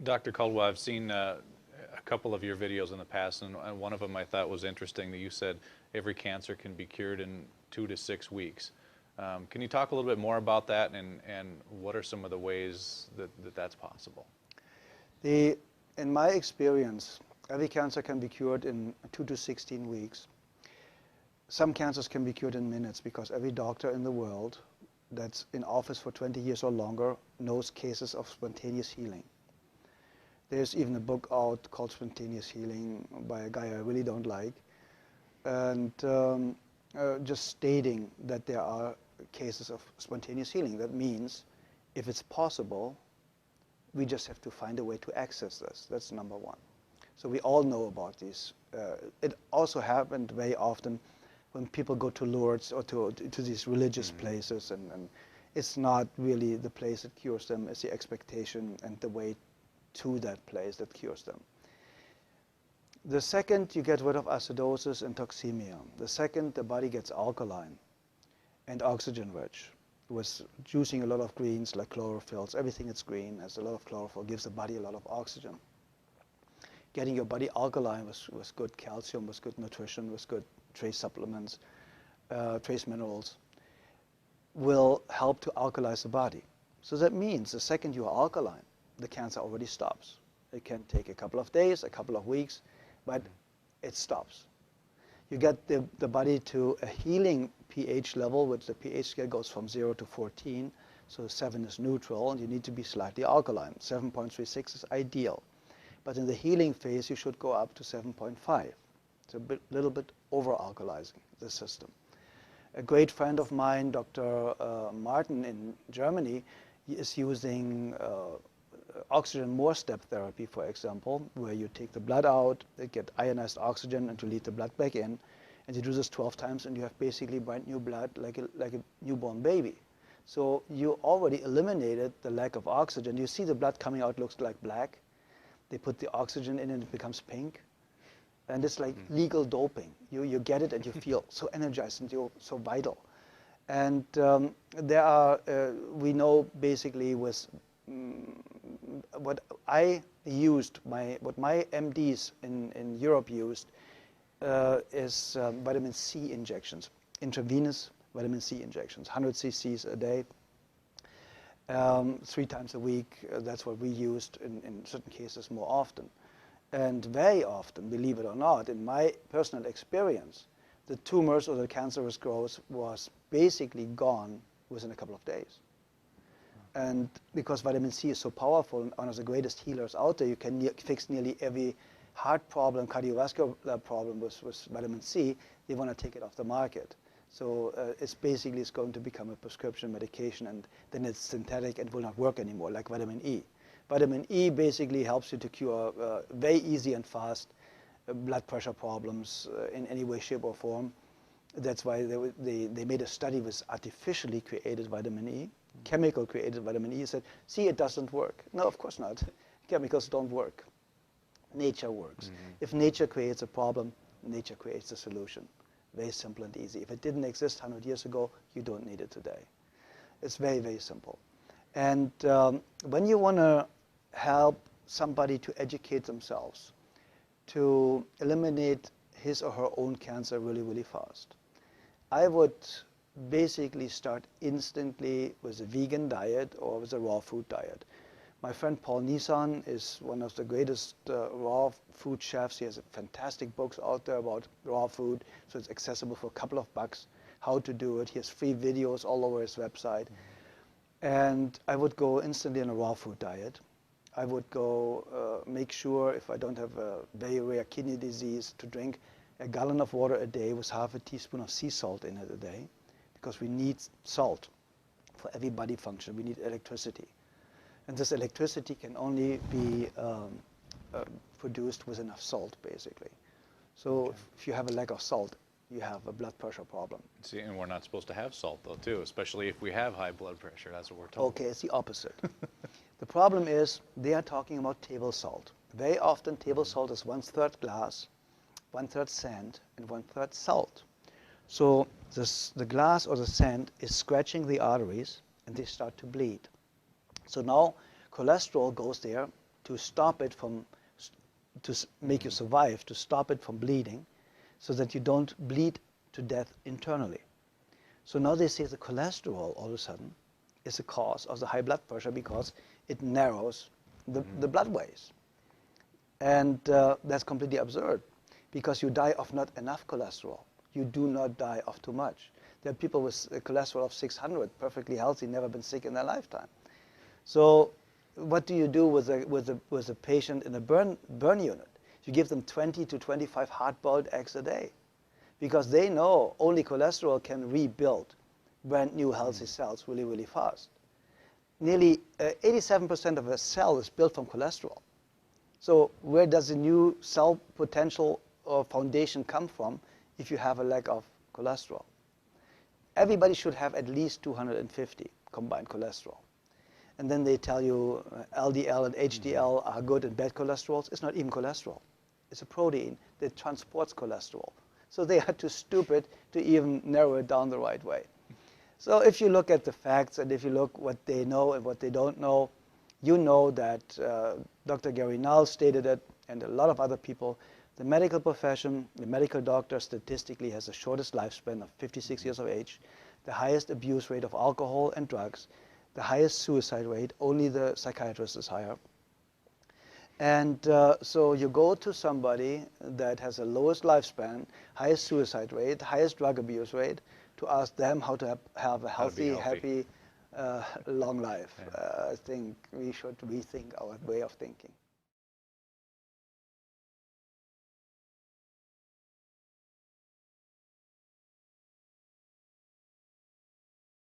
Dr. Coldwell, I've seen a couple of your videos in the past, and one of them I thought was interesting that you said every cancer can be cured in 2 to 6 weeks. Can you talk a little bit more about that, and what are some of the ways that that's possible? In my experience, every cancer can be cured in 2 to 16 weeks. Some cancers can be cured in minutes because every doctor in the world that's in office for 20 years or longer knows cases of spontaneous healing. There's even a book out called Spontaneous Healing by a guy I really don't like, and just stating that there are cases of spontaneous healing. That means if it's possible, we just have to find a way to access this. That's number one. So we all know about these. It also happened very often when people go to Lourdes or to these religious places, and it's not really the place that cures them, it's the expectation and the way to that place that cures them. The second, you get rid of acidosis and toxemia. The second, the body gets alkaline and oxygen rich, with juicing a lot of greens like chlorophylls. Everything that's green has a lot of chlorophyll, gives the body a lot of oxygen. Getting your body alkaline with good calcium, with good nutrition, with good trace supplements, trace minerals, will help to alkalize the body. So that means the second you are alkaline, the cancer already stops. It can take a couple of days, a couple of weeks, but it stops. You get the body to a healing pH level, which the pH scale goes from 0 to 14, so 7 is neutral, and you need to be slightly alkaline. 7.36 is ideal. But in the healing phase, you should go up to 7.5. It's a little bit over-alkalizing the system. A great friend of mine, Dr. Martin in Germany, is using oxygen more step therapy, for example, where you take the blood out, you get ionized oxygen, and you lead the blood back in. And you do this 12 times, and you have basically brand new blood like a newborn baby. So you already eliminated the lack of oxygen. You see the blood coming out looks like black. They put the oxygen in, and it becomes pink. And it's like legal doping. You get it, and you feel so energized, and you're so vital. And there are, we know basically with what I used, what my MDs in Europe used is vitamin C injections, intravenous vitamin C injections, 100 cc's a day, 3 times a week. That's what we used in certain cases more often. And very often, believe it or not, in my personal experience, the tumors or the cancerous growth was basically gone within a couple of days. And because vitamin C is so powerful and one of the greatest healers out there, you can fix nearly every heart problem, cardiovascular problem with vitamin C. They want to take it off the market. So it's going to become a prescription medication, and then it's synthetic and will not work anymore, like vitamin E. Vitamin E basically helps you to cure very easy and fast blood pressure problems in any way, shape, or form. That's why they made a study with artificially created vitamin E, chemical created vitamin E. Said, see, it doesn't work. No, of course not. Chemicals don't work. Nature works. If nature creates a problem, nature creates a solution. Very simple and easy. If it didn't exist 100 years ago, you don't need it today. It's very, very simple. And when you want to help somebody to educate themselves, to eliminate his or her own cancer really, really fast, I would basically start instantly with a vegan diet or with a raw food diet. My friend Paul Nissan is one of the greatest raw food chefs. He has fantastic books out there about raw food, so it's accessible for a couple of bucks how to do it. He has free videos all over his website. And I would go instantly on a raw food diet. I would go make sure, if I don't have a very rare kidney disease, to drink a gallon of water a day with half a teaspoon of sea salt in it a day, because we need salt for every body function. We need electricity. And this electricity can only be produced with enough salt, basically. So if you have a lack of salt, you have a blood pressure problem. See, and we're not supposed to have salt, though, too, especially if we have high blood pressure. That's what we're told. Okay, it's the opposite. The problem is they are talking about table salt. Very often, table salt is 1/3 glass, 1/3 sand, and 1/3 salt. So the glass or the sand is scratching the arteries, and they start to bleed. So now cholesterol goes there to stop it from, make you survive, to stop it from bleeding, so that you don't bleed to death internally. So now they say the cholesterol all of a sudden is the cause of the high blood pressure because it narrows the bloodways. And that's completely absurd, because you die of not enough cholesterol. You do not die of too much. There are people with a cholesterol of 600, perfectly healthy, never been sick in their lifetime. So what do you do with a patient in a burn unit? You give them 20 to 25 hard-boiled eggs a day, because they know only cholesterol can rebuild brand new healthy cells really, really fast. Nearly 87% of a cell is built from cholesterol. So where does the new cell potential or foundation come from if you have a lack of cholesterol? Everybody should have at least 250 combined cholesterol. And then they tell you LDL and HDL are good and bad cholesterols. It's not even cholesterol. It's a protein that transports cholesterol. So they are too stupid to even narrow it down the right way. So if you look at the facts, and if you look what they know and what they don't know, you know that Dr. Gary Null stated it, and a lot of other people. The medical profession, the medical doctor statistically has the shortest lifespan of 56 years of age, the highest abuse rate of alcohol and drugs, the highest suicide rate. Only the psychiatrist is higher. And so you go to somebody that has the lowest lifespan, highest suicide rate, highest drug abuse rate, to ask them how to have a healthy, happy, long life. Yeah. I think we should rethink our way of thinking.